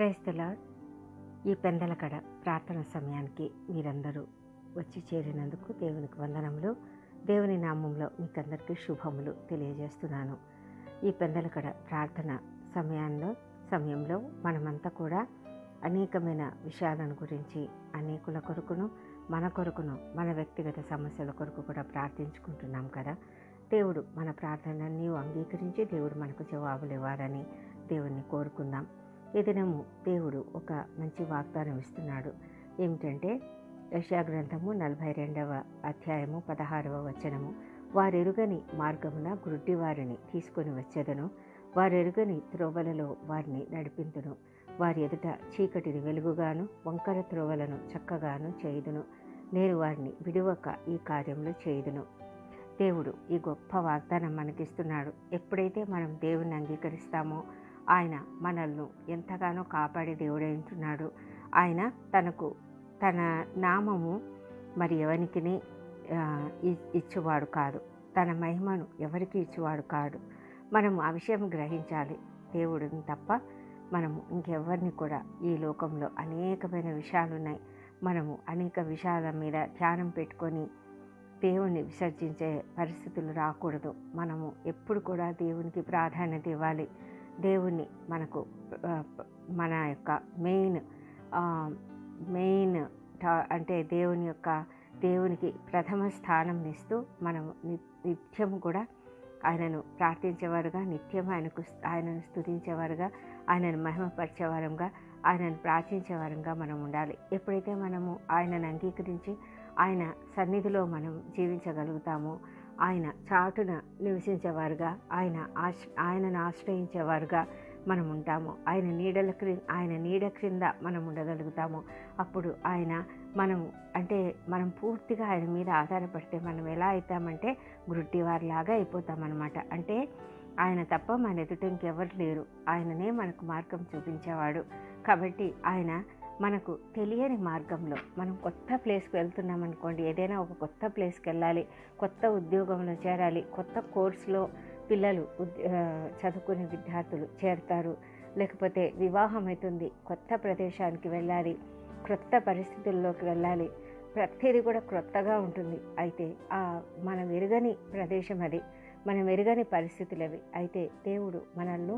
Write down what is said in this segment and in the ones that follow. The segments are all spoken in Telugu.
Praise the lord. ఈ పెందలకడ ప్రార్థన సమయానికి మీరందరూ వచ్చి చేరినందుకు దేవునికి వందనములు. దేవుని నామంలో మీకందరికీ శుభములు తెలియజేస్తున్నాను. ఈ పెందలకడ ప్రార్థన సమయంలో మనమంతా కూడా అనేకమైన విషయాలను గురించి అనేకుల కొరకును మన వ్యక్తిగత సమస్యల కొరకు కూడా ప్రార్థించుకుంటున్నాం కదా. దేవుడు మన ప్రార్థనలన్నీ అంగీకరించి దేవుడు మనకు జవాబులు ఇవ్వాలని దేవుణ్ణి కోరుకుందాం. ఈ దినము దేవుడు ఒక మంచి వాగ్దానం ఇస్తున్నాడు. ఏమిటంటే యెషయా గ్రంథము 42వ అధ్యాయము 16వ వచనము, వారెరుగని మార్గమున గుడ్డి వారిని తీసుకొని వచ్చేదను, వారెరుగని త్రోవలలో వారిని నడిపింతును, వారి ఎదుట చీకటిని వెలుగుగాను వంకర త్రోవలను చక్కగాను చేయుదును, నేను వారిని విడువక ఈ కార్యములు చేయుదును. దేవుడు ఈ గొప్ప వాగ్దానం మనకిస్తున్నాడు. ఎప్పుడైతే మనం దేవుణ్ణి అంగీకరిస్తామో ఆయన మనల్ని ఎంతగానో కాపాడే దేవుడే ఉంటున్నాడు. ఆయన తన నామము మరి ఎవరికి ఇచ్చేవాడు కాదు, తన మహిమను ఎవరికి ఇచ్చేవాడు కాదు. మనము ఆ విషయం గ్రహించాలి. దేవుడిని తప్ప మనము ఇంకెవరిని కూడా ఈ లోకంలో అనేకమైన విషయాలు ఉన్నాయి. మనము అనేక విషయాల మీద ధ్యానం పెట్టుకొని దేవుణ్ణి విసర్జించే పరిస్థితులు రాకూడదు. మనము ఎప్పుడు కూడా దేవునికి ప్రాధాన్యత ఇవ్వాలి. దేవుణ్ణి మన యొక్క మెయిన్ అంటే దేవునికి ప్రథమ స్థానం ఇస్తూ మనము నిత్యము కూడా ఆయనను ప్రార్థించేవారుగా, నిత్యం ఆయనను స్తుతించేవారుగా, ఆయనను మహిమపరిచేవారంగా, ఆయనను ప్రార్థించేవారంగా మనం ఉండాలి. ఎప్పుడైతే మనము ఆయనను అంగీకరించి ఆయన సన్నిధిలో మనం జీవించగలుగుతామో, ఆయన చాటున నివసించేవారుగా, ఆయనను ఆశ్రయించేవారుగా మనం ఉంటాము. ఆయన నీడ క్రింద మనం ఉండగలుగుతాము. అప్పుడు మనం పూర్తిగా ఆయన మీద ఆధారపడితే మనం ఎలా అవుతామంటే గుడ్డివారిలాగా అయిపోతామన్నమాట. అంటే ఆయన తప్ప మన ఎదుట ఇంకెవరు లేరు. ఆయననే మనకు మార్గం చూపించేవాడు. కాబట్టి ఆయన మనకు తెలియని మార్గంలో మనం కొత్త ప్లేస్కి వెళ్తున్నాం అనుకోండి, ఏదైనా ఒక కొత్త ప్లేస్కి వెళ్ళాలి, కొత్త ఉద్యోగంలో చేరాలి, కొత్త కోర్సులో పిల్లలు చదువుకునే విద్యార్థులు చేరతారు, లేకపోతే వివాహం అవుతుంది, కొత్త ప్రదేశానికి వెళ్ళాలి, క్రొత్త పరిస్థితుల్లోకి వెళ్ళాలి, ప్రతిదీ కూడా క్రొత్తగా ఉంటుంది. అయితే మనం ఎరుగని ప్రదేశం అది, మనం ఎరుగని పరిస్థితులు అవి. అయితే దేవుడు మనల్ని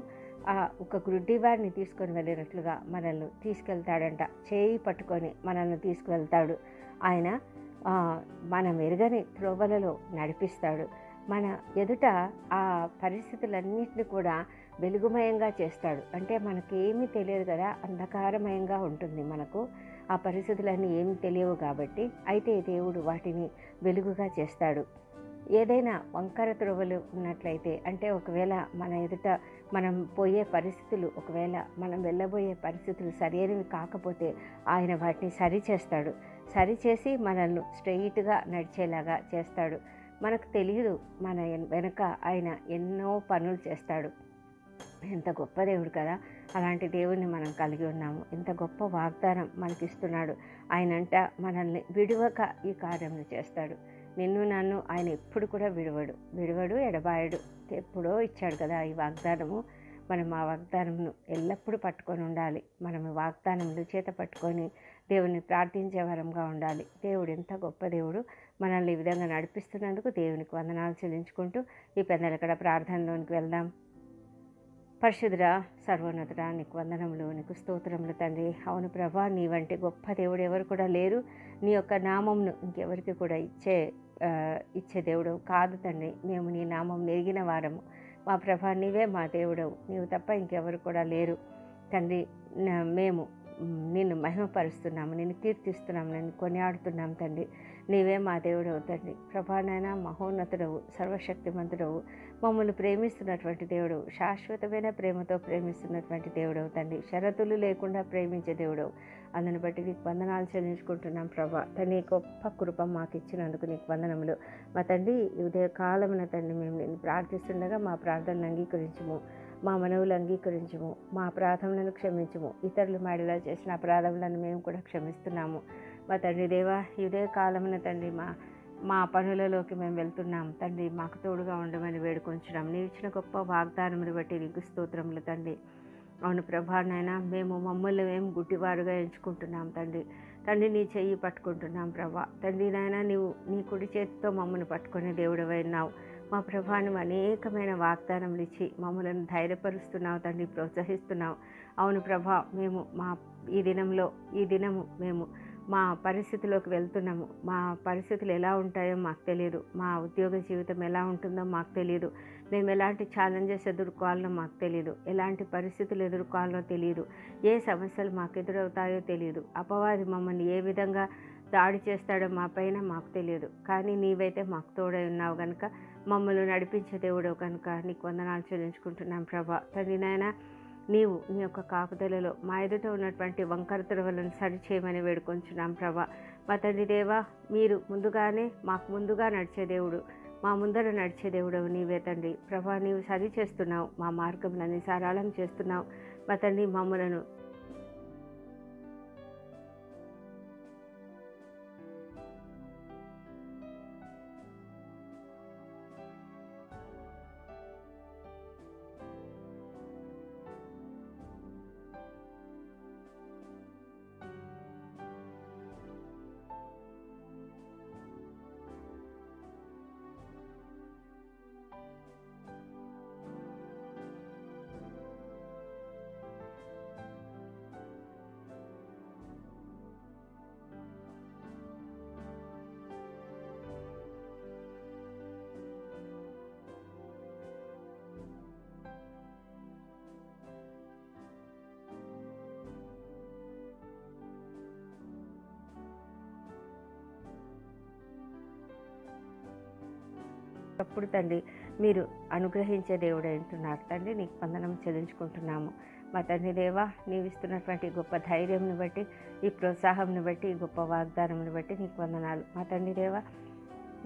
ఒక గుడ్డివారిని తీసుకొని వెళ్ళినట్లుగా మనల్ని తీసుకెళ్తాడంట. చేయి పట్టుకొని మనల్ని తీసుకువెళ్తాడు. ఆయన మనం ఎరుగని త్రోవలలో నడిపిస్తాడు. మన ఎదుట ఆ పరిస్థితులన్నింటినీ కూడా వెలుగుమయంగా చేస్తాడు. అంటే మనకేమీ తెలియదు కదా, అంధకారమయంగా ఉంటుంది మనకు. ఆ పరిస్థితులన్నీ ఏమీ తెలియవు కాబట్టి అయితే దేవుడు వాటిని వెలుగుగా చేస్తాడు. ఏదైనా వంకర త్రోవలు ఉన్నట్లయితే, అంటే ఒకవేళ మన ఎదుట మనం పోయే పరిస్థితులు, ఒకవేళ మనం వెళ్ళబోయే పరిస్థితులు సరైనవి కాకపోతే ఆయన వాటిని సరిచేస్తాడు. సరిచేసి మనల్ని స్ట్రెయిట్గా నడిచేలాగా చేస్తాడు. మనకు తెలియదు, మన వెనక ఆయన ఎన్నో పనులు చేస్తాడు. ఎంత గొప్ప దేవుడు కదా. అలాంటి దేవుడిని మనం కలిగి ఉన్నాము. ఎంత గొప్ప వాగ్దానం మనకిస్తున్నాడు. ఆయనంట మనల్ని విడువక ఈ కార్యములు చేస్తాడు. నన్ను ఆయన ఎప్పుడు కూడా విడువడు, ఎడబాయడు. ఎప్పుడో ఇచ్చాడు కదా ఈ వాగ్దానము. మనం ఆ వాగ్దానమును ఎల్లప్పుడూ పట్టుకొని ఉండాలి. మనం వాగ్దానములు చేత పట్టుకొని దేవుని ప్రార్థించే వరంగా ఉండాలి. దేవుడు ఎంత గొప్ప దేవుడు. మనల్ని ఈ విధంగా నడిపిస్తున్నందుకు దేవునికి వందనాలు చెల్లించుకుంటూ ఈ పెద్దలకడ ప్రార్థనలోనికి వెళ్దాం. పరిశుద్ధుడా, సర్వోన్నతుడా, నీకు వందనములు, నీకు స్తోత్రములు తండ్రి. అవును ప్రభా, నీ వంటి గొప్ప దేవుడు ఎవరు కూడా లేరు. నీ యొక్క నామంను ఇంకెవరికి కూడా ఇచ్చే దేవుడు కాదు తండ్రి. మేము నీ నామం ఎరిగిన వారము. మా ప్రభా, నీవే మా దేవుడవు. నీవు తప్ప ఇంకెవరు కూడా లేరు తండ్రి. మేము నిన్ను మహిమపరుస్తున్నాము, నిన్ను కీర్తిస్తున్నాము, నిన్ను కొనియాడుతున్నాము తండ్రి. నీవే మా దేవుడవు తండ్రి. ప్రభానైనా మహోన్నతుడవు, సర్వశక్తిమంతుడవు, మమ్మల్ని ప్రేమిస్తున్నటువంటి దేవుడవు, శాశ్వతమైన ప్రేమతో ప్రేమిస్తున్నటువంటి దేవుడవు తండ్రి. షరతులు లేకుండా ప్రేమించే దేవుడవు. అందుని బట్టి నీకు వందనాలు చెల్లించుకుంటున్నాం ప్రభా. తండ్రి, గొప్ప కృప మాకు ఇచ్చినందుకు నీకు వందనములు. మా తండ్రి, ఉదయ కాలమున తండ్రి మేము నిన్ను ప్రార్థిస్తుండగా మా ప్రార్థనను అంగీకరించుము, మా మనవులు అంగీకరించుము, మా అపరాధములను క్షమించుము. ఇతరులు మాడిలా చేసిన అపరాధములను మేము కూడా క్షమిస్తున్నాము. మా తండ్రి దేవా, ఈ ఉదయ కాలమున తండ్రి మా పనులలోకి మేము వెళ్తున్నాం తండ్రి. మాకు తోడుగా ఉండమని వేడుకొంచున్నాం. నీవు ఇచ్చిన గొప్ప వాగ్దానములు బట్టి నీకు స్తోత్రములు తండ్రి. అవును ప్రభా నాయన, మేము మమ్మల్ని మేము గుడ్డివారుగా ఎంచుకుంటున్నాం తండ్రి. తండ్రి నీ చెయ్యి పట్టుకుంటున్నాం ప్రభా. తండ్రి నాయన, నీవు నీ కుడి చేతితో మమ్మల్ని పట్టుకునే దేవుడవై ఉన్నావు. మా ప్రభా, నువ్వు అనేకమైన వాగ్దానములు ఇచ్చి మమ్మల్ని ధైర్యపరుస్తున్నావు తండ్రి, ప్రోత్సహిస్తున్నావు. అవును ప్రభా, మేము ఈ దినము మేము మా పరిస్థితిలోకి వెళ్తున్నాము. మా పరిస్థితులు ఎలా ఉంటాయో మాకు తెలియదు. మా ఉద్యోగ జీవితం ఎలా ఉంటుందో మాకు తెలియదు. మేము ఎలాంటి ఛాలెంజెస్ ఎదుర్కోవాలనో మాకు తెలియదు. ఎలాంటి పరిస్థితులు ఎదుర్కోవాలనో తెలియదు. ఏ సమస్యలు మాకు ఎదురవుతాయో తెలియదు. అపవాది మమ్మల్ని ఏ విధంగా దాడి చేస్తాడో మా పైన మాకు తెలియదు. కానీ నీవైతే మాకు తోడై ఉన్నావు కనుక, మమ్మల్ని నడిపించే దేవుడవు కనుక నీకు వందనాలు చెల్లించుకుంటున్నాం ప్రభా. తండ్రి నాయన, నీవు నీ యొక్క కాపుదలలో మా ఎదుట ఉన్నటువంటి వంకర త్రవలను సరిచేయమని వేడుకొంచున్నాం ప్రభా. మా తండ్రి దేవా, మీరు మాకు ముందుగా నడిచే దేవుడు, మా ముందర నడిచే దేవుడవు నీవే తండ్రి. ప్రభా, నీవు సరి చేస్తున్నావు, మా మార్గంలోని సరళం చేస్తున్నావు. మా తండ్రి, మమ్మలను అప్పుడు తండ్రి, మీరు అనుగ్రహించే దేవుడు అంటున్నారు తండ్రి. నీకు వందనం చెల్లించుకుంటున్నాము. మా తండ్రి దేవా, నీవు ఇస్తున్నటువంటి గొప్ప ధైర్యంని బట్టి, ఈ ప్రోత్సాహంని బట్టి, ఈ గొప్ప వాగ్దానంని బట్టి నీకు వందనాలు. మా తండ్రి దేవా,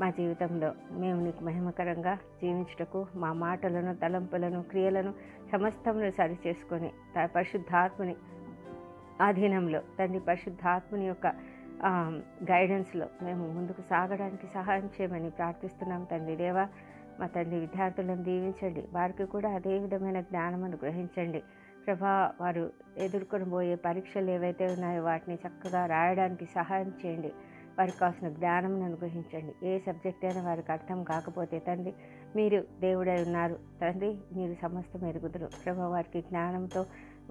మా జీవితంలో మేము నీకు మహిమకరంగా జీవించుటకు మా మాటలను, తలంపులను, క్రియలను సమస్తమును సరి చేసుకొని పరిశుద్ధాత్మని ఆధీనంలో తండ్రి, పరిశుద్ధాత్మని యొక్క గైడెన్స్లో మేము ముందుకు సాగడానికి సహాయం చేయమని ప్రార్థిస్తున్నాం తండ్రి దేవా. మా తండ్రి, విద్యార్థులను దీవించండి. వారికి కూడా అదే విధమైన జ్ఞానం అనుగ్రహించండి ప్రభా. వారు ఎదుర్కొని పోయే పరీక్షలు ఏవైతే ఉన్నాయో వాటిని చక్కగా రాయడానికి సహాయం చేయండి. వారికి కావాల్సిన జ్ఞానం అనుగ్రహించండి. ఏ సబ్జెక్ట్ అయినా వారికి అర్థం కాకపోతే తండ్రి, మీరు దేవుడై ఉన్నారు తండ్రి, మీరు సమస్తం ఎరుగుదురు ప్రభా. వారికి జ్ఞానంతో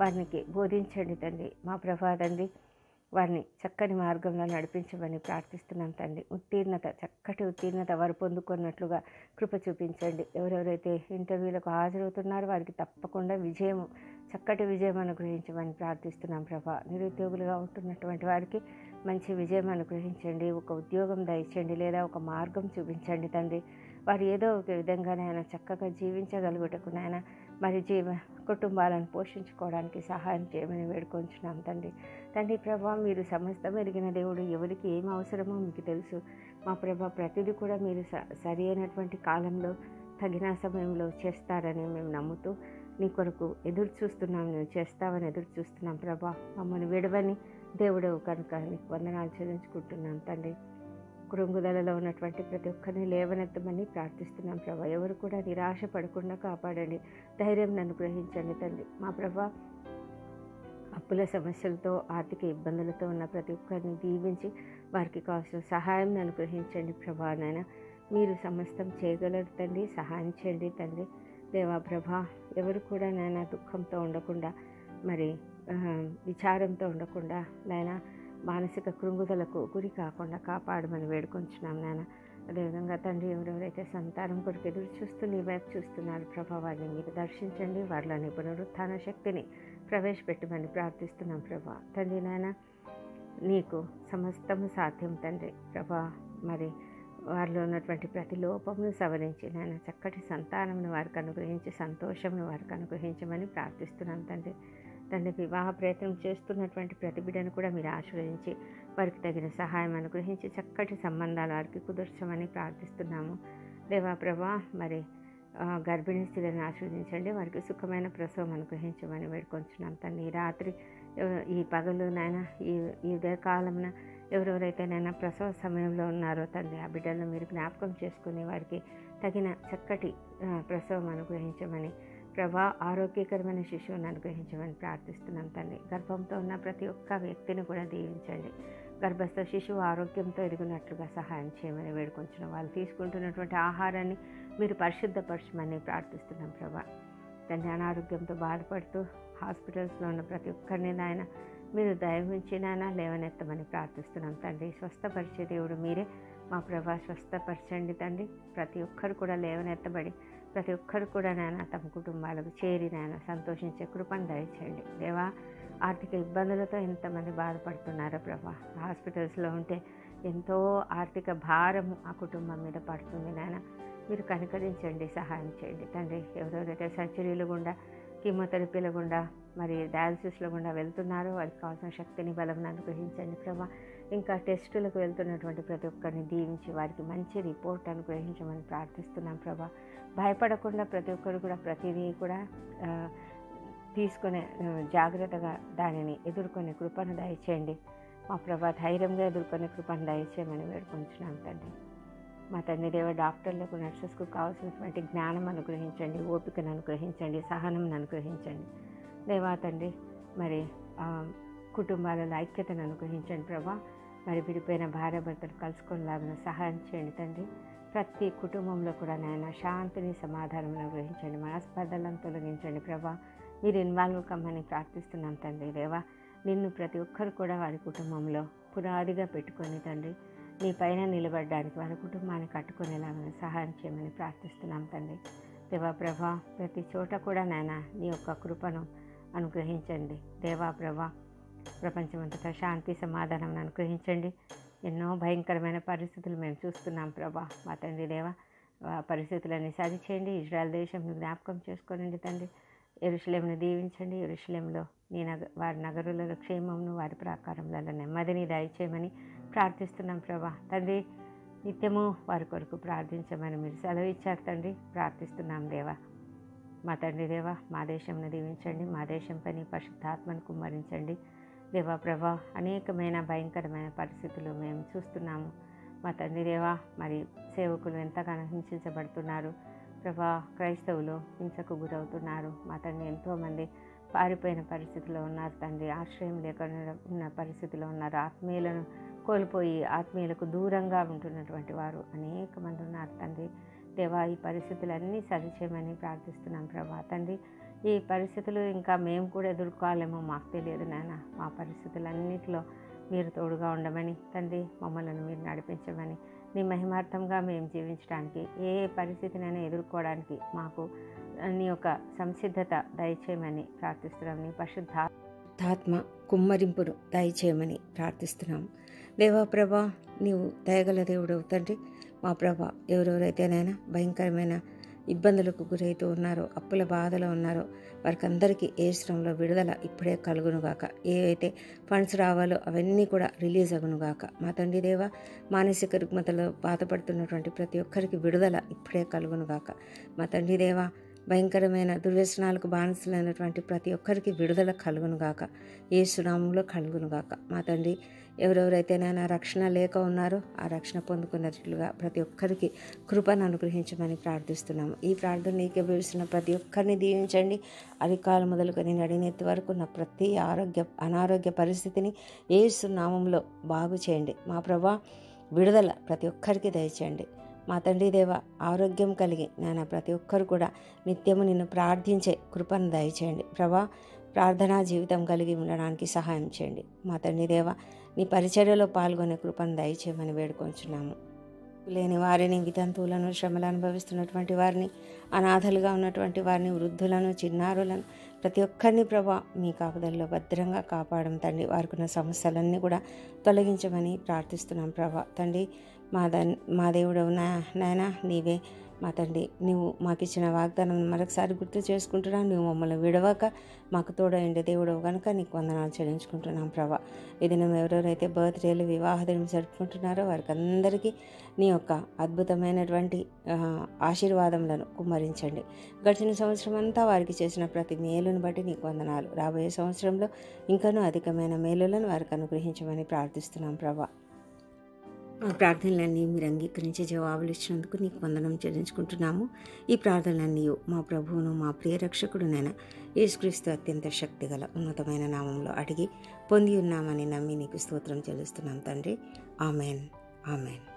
వారికి బోధించండి తండ్రి. మా ప్రభా తండ్రి, వారిని చక్కని మార్గంలో నడిపించమని ప్రార్థిస్తున్నాం తండ్రి. చక్కటి ఉత్తీర్ణత వారు పొందుకున్నట్లుగా కృప చూపించండి. ఎవరెవరైతే ఇంటర్వ్యూలకు హాజరవుతున్నారో వారికి తప్పకుండా చక్కటి విజయం అనుగ్రహించమని ప్రార్థిస్తున్నాం ప్రభా. నిరుద్యోగులుగా ఉంటున్నటువంటి వారికి మంచి విజయం అనుగ్రహించండి. ఒక ఉద్యోగం దయచేయండి, లేదా ఒక మార్గం చూపించండి తండ్రి. వారు ఏదో ఒక విధంగానైనా చక్కగా జీవించగలుగుటకు నాయన, మరి కుటుంబాలను పోషించుకోవడానికి సహాయం చేయమని వేడుకొంచున్నాం తండ్రి. తండ్రి ప్రభా, మీరు సమస్తం ఎరిగిన దేవుడు. ఎవరికి ఏం అవసరమో మీకు తెలుసు మా ప్రభా. ప్రతిదీ కూడా మీరు సరి అయినటువంటి కాలంలో, తగిన సమయంలో చేస్తారని మేము నమ్ముతూ నీ కొరకు ఎదురు చూస్తున్నాం. నువ్వు చేస్తావని ఎదురు చూస్తున్నాం ప్రభా. మమ్మల్ని విడవని దేవుడవు కనుక నీకు వందనాలు చెల్లించుకుంటున్నాం తండ్రి. కృంగుదలలో ఉన్నటువంటి ప్రతి ఒక్కరిని లేవనెత్తమని ప్రార్థిస్తున్నాం ప్రభా. ఎవరు కూడా నిరాశ పడకుండా కాపాడండి, ధైర్యం అనుగ్రహించండి తండ్రి. మా ప్రభా, అప్పుల సమస్యలతో, ఆర్థిక ఇబ్బందులతో ఉన్న ప్రతి ఒక్కరిని దీవించి వారికి కావాల్సిన సహాయం అనుగ్రహించండి ప్రభా. నాయన, మీరు సమస్తం చేయగలరు తండ్రి, సహాయం చేయండి తండ్రి. దేవా ప్రభా, ఎవరు కూడా నాయన దుఃఖంతో ఉండకుండా, మరి విచారంతో ఉండకుండా, నాయన మానసిక కృంగుదలకు గురి కాకుండా కాపాడమని వేడుకొంచున్నాం నాయన. అదేవిధంగా తండ్రి, ఎవరెవరైతే సంతానం కొరకు ఎదురు చూస్తూ నీ వైపు చూస్తున్నారు ప్రభా, వారిని మీరు దర్శించండి. వారిలోని పునరుత్థాన శక్తిని ప్రవేశపెట్టమని ప్రార్థిస్తున్నాం ప్రభా. తండ్రి నాయన, నీకు సమస్తము సాధ్యం తండ్రి ప్రభా. మరి వారిలో ఉన్నటువంటి ప్రతి లోపమును సవరించి నాయన చక్కటి సంతానంను వారికి అనుగ్రహించి, సంతోషంను వారికి అనుగ్రహించమని ప్రార్థిస్తున్నాం తండ్రి. తండ్రి, వివాహ ప్రయత్నం చేస్తున్నటువంటి ప్రతి బిడ్డను కూడా మీరు ఆశీర్వదించి వారికి తగిన సహాయం అనుగ్రహించి చక్కటి సంబంధాలు వారికి కుదర్చమని ప్రార్థిస్తున్నాము. దేవా ప్రభా, మరి గర్భిణీ స్త్రీలను ఆశీర్వదించండి. వారికి సుఖమైన ప్రసవం అనుగ్రహించమని వేడుకొంచున్నాం తండ్రి. ఈ రాత్రి, ఈ పగలు నాయన, ఈ ఉదయకాలంన ఎవరెవరైతే నైనా ప్రసవ సమయంలో ఉన్నారో తండ్రి, ఆ బిడ్డలను మీరు జ్ఞాపకం చేసుకుని వారికి తగిన చక్కటి ప్రసవం అనుగ్రహించమని ప్రభా ఆరోగ్యకరమైన శిశువుని అనుగ్రహించమని ప్రార్థిస్తున్నాం తండ్రి. గర్భంతో ఉన్న ప్రతి ఒక్క వ్యక్తిని కూడా దీవించండి. గర్భస్థ శిశువు ఆరోగ్యంతో ఎదిగినట్లుగా సహాయం చేయమని వేడుకొంచున్నాం. వాళ్ళు తీసుకుంటున్నటువంటి ఆహారాన్ని మీరు పరిశుద్ధపరచమని ప్రార్థిస్తున్నాం ప్రభా. తండ్రి అనారోగ్యంతో బాధపడుతూ హాస్పిటల్స్లో ఉన్న ప్రతి ఒక్కరిని నాయన మీరు దయవించి నాయన లేవనెత్తమని ప్రార్థిస్తున్నాం తండ్రి. స్వస్థపరిచే దేవుడు మీరే మా ప్రభా, స్వస్థపరచండి తండ్రి. ప్రతి ఒక్కరు కూడా లేవనెత్తబడి ప్రతి ఒక్కరు కూడా నాయన తమ కుటుంబాలకు చేరి నాయన సంతోషించే కృపను దయచేయండి దేవా. ఆర్థిక ఇబ్బందులతో ఎంతమంది బాధపడుతున్నారో ప్రభా. హాస్పిటల్స్లో ఉంటే ఎంతో ఆర్థిక భారం ఆ కుటుంబం మీద పడుతుంది నాయన. మీరు కనికరించండి, సహాయం చేయండి తండ్రి. ఎవరెవరైతే సర్జరీలు గుండా, కీమోథెరపీల గుండా, మరి డయాలసిస్ల గుండా వెళ్తున్నారో వారికి కావాల్సిన శక్తిని, బలం అనుగ్రహించండి ప్రభా. ఇంకా టెస్టులకు వెళ్తున్నటువంటి ప్రతి ఒక్కరిని దీవించి వారికి మంచి రిపోర్ట్ అనుగ్రహించమని ప్రార్థిస్తున్నాం ప్రభా. భయపడకుండా ప్రతి ఒక్కరు కూడా ప్రతిదీ కూడా తీసుకునే జాగ్రత్తగా దానిని ఎదుర్కొనే కృపను దయచేయండి మా ప్రభా. ధైర్యంగా ఎదుర్కొనే కృపను దయచేయమని వేడుకొంచున్నాం తండ్రి. మా తండ్రి దేవ, డాక్టర్లకు, నర్సెస్కు కావాల్సినటువంటి జ్ఞానం అనుగ్రహించండి, ఓపికను అనుగ్రహించండి, సహనం అనుగ్రహించండి దేవా తండ్రి. మరి కుటుంబాలలో ఐక్యతను అనుగ్రహించండి ప్రభా. మరి విడిపోయిన భార్యాభర్తలు కలుసుకునేలాగా సహాయం చేయండి తండ్రి. ప్రతి కుటుంబంలో కూడా నాయన శాంతిని, సమాధానం అనుగ్రహించండి. మనస్పర్ధలను తొలగించండి ప్రభా. మీరు ఇన్వాల్వ్ కమ్మని ప్రార్థిస్తున్నాం తండ్రి దేవా. నిన్ను ప్రతి ఒక్కరు కూడా వారి కుటుంబంలో పునాదిగా పెట్టుకొని తండ్రి నీ పైన నిలబడడానికి వారి కుటుంబాన్ని కట్టుకునేలాగా సహాయం చేయమని ప్రార్థిస్తున్నాం తండ్రి దేవా ప్రభా. ప్రతి చోట కూడా నాయన నీ యొక్క కృపను అనుగ్రహించండి దేవా ప్రభా. ప్రపంచమంతటా శాంతి, సమాధానం అనుగ్రహించండి. ఎన్నో భయంకరమైన పరిస్థితులు మేము చూస్తున్నాం ప్రభా. మా తండ్రి దేవ, పరిస్థితులన్నీ సరిచేయండి. ఇజ్రాయెల్ దేశంను జ్ఞాపకం చేసుకోనండి తండ్రి. యెరూషలేమును దీవించండి. యెరూషలేములో వారి నగరులలో క్షేమమును, వారి ప్రాకారములలో నెమ్మదిని దయచేయమని ప్రార్థిస్తున్నాం ప్రభా. తండ్రి నిత్యము వారి కొరకు ప్రార్థించమని మీరు సెలవు ఇచ్చారు తండ్రి. ప్రార్థిస్తున్నాం దేవా. మా తండ్రి దేవ, మా దేశంను దీవించండి. మా దేశం పని పరిశుద్ధాత్మను కుమ్మరించండి దేవా ప్రభా. అనేకమైన భయంకరమైన పరిస్థితులు మేము చూస్తున్నాము మా తండ్రి దేవా. మరి సేవకులు ఎంతగానో హింసించబడుతున్నారు ప్రభా. క్రైస్తవులు హింసకు గురవుతున్నారు మా తండ్రి. ఎంతోమంది పారిపోయిన పరిస్థితిలో ఉన్నారు తండ్రి. ఆశ్రయం లేకుండా ఉన్న పరిస్థితిలో ఉన్నారు. ఆత్మీయులను కోల్పోయి ఆత్మీయులకు దూరంగా ఉంటున్నటువంటి వారు అనేక మంది ఉన్నారు తండ్రి దేవా. ఈ పరిస్థితులన్నీ సరిచేయమని ప్రార్థిస్తున్నాం ప్రభా తండ్రి. ఈ పరిస్థితులు ఇంకా మేము కూడా ఎదుర్కోవాలేమో మాకు తెలియదు నాయన. మా పరిస్థితులన్నిటిలో మీరు తోడుగా ఉండమని తండ్రి, మమ్మల్ని మీరు నడిపించమని, నీ మహిమార్థంగా మేము జీవించడానికి, ఏ పరిస్థితినైనా ఎదుర్కోవడానికి మాకు నీ యొక్క సంసిద్ధత దయచేయమని ప్రార్థిస్తున్నాం. నీ పరిశుద్ధాత్మ కుమ్మరింపును దయచేయమని ప్రార్థిస్తున్నాం దేవా ప్రభా. నీవు దయగల దేవుడు తండ్రి. మా ప్రభా, ఎవరెవరైతేనైనా భయంకరమైన ఇబ్బందులకు గురవుతూ ఉన్నారో, అప్పుల బాధలో ఉన్నారో వారికి అందరికీ యేసునామములో విడుదల ఇప్పుడే కలుగునుగాక. ఏవైతే ఫండ్స్ రావాలో అవన్నీ కూడా రిలీజ్ అగునుగాక. మా తండ్రి దేవ, మానసిక రుగ్మతలో బాధపడుతున్నటువంటి ప్రతి ఒక్కరికి విడుదల ఇప్పుడే కలుగునుగాక. మా తండ్రి దేవ, భయంకరమైన దుర్వ్యసనాలకు బానిసలైనటువంటి ప్రతి ఒక్కరికి విడుదల కలుగునుగాక. యేసునామములో కలుగునుగాక. మా తండ్రి, ఎవరెవరైతే నాయన రక్షణ లేక ఉన్నారో ఆ రక్షణ పొందుకున్నట్లుగా ప్రతి ఒక్కరికి కృపను అనుగ్రహించమని ప్రార్థిస్తున్నాము. ఈ ప్రార్థన నీకే పిలుస్తున్న ప్రతి ఒక్కరిని దీవించండి. అరికాలు మొదలుకొని నడినెత్తి వరకు ఉన్న ప్రతి అనారోగ్య పరిస్థితిని యేసు నామములో బాగు చేయండి. మా ప్రభా, విడుదల ప్రతి ఒక్కరికి దయచేయండి. మా తండ్రి దేవ, ఆరోగ్యం కలిగి నాయన ప్రతి ఒక్కరు కూడా నిత్యము నిన్ను ప్రార్థించే కృపను దయచేయండి ప్రభా. ప్రార్థనా జీవితం కలిగి ఉండడానికి సహాయం చేయండి. మా తండ్రి దేవ, నీ పరిచర్యలో పాల్గొనే కృపను దయచేయమని వేడుకొంచున్నాము. లేని వారిని, వితంతువులను, శ్రమలు అనుభవిస్తున్నటువంటి వారిని, అనాథలుగా ఉన్నటువంటి వారిని, వృద్ధులను, చిన్నారులను ప్రతి ఒక్కరిని ప్రభా మీ కాపుదల్లో భద్రంగా కాపాడడం తండ్రి. వారికి ఉన్న సమస్యలన్నీ కూడా తొలగించమని ప్రార్థిస్తున్నాం ప్రభా తండ్రి. మా దేవుడవు నాయనా నీవే మా తండ్రి. నీవు మాకు ఇచ్చిన వాగ్దానం మరొకసారి గుర్తు చేసుకుంటున్నాను. నువ్వు మమ్మల్ని విడవక మాకు తోడైండే దేవుడవు కనుక నీకు వందనాలు చెల్లించుకుంటున్నాం ప్రభా. ఈ దినం ఎవరెవరైతే బర్త్డేలు, వివాహ దినం జరుపుకుంటున్నారో వారికి అందరికీ నీ యొక్క అద్భుతమైనటువంటి ఆశీర్వాదములను కుమ్మరించండి. గడిచిన సంవత్సరం అంతా వారికి చేసిన ప్రతి మేలును బట్టి నీకు వందనాలు. రాబోయే సంవత్సరంలో ఇంకనూ అధికమైన మేలులను వారికి అనుగ్రహించమని ప్రార్థిస్తున్నాం ప్రభా. మా ప్రార్థనలన్నీ మీరు అంగీకరించి జవాబులు ఇచ్చినందుకు నీకు వందనం చెల్లించుకుంటున్నాము. ఈ ప్రార్థనలన్నీ మా ప్రభువును మా ప్రియ రక్షకుడునైన యేసుక్రీస్తు అత్యంత శక్తిగల ఉన్నతమైన నామంలో అడిగి పొంది ఉన్నామని నమ్మి నీకు స్తోత్రం చెల్లిస్తున్నాం తండ్రి. ఆమెన్. ఆమెన్.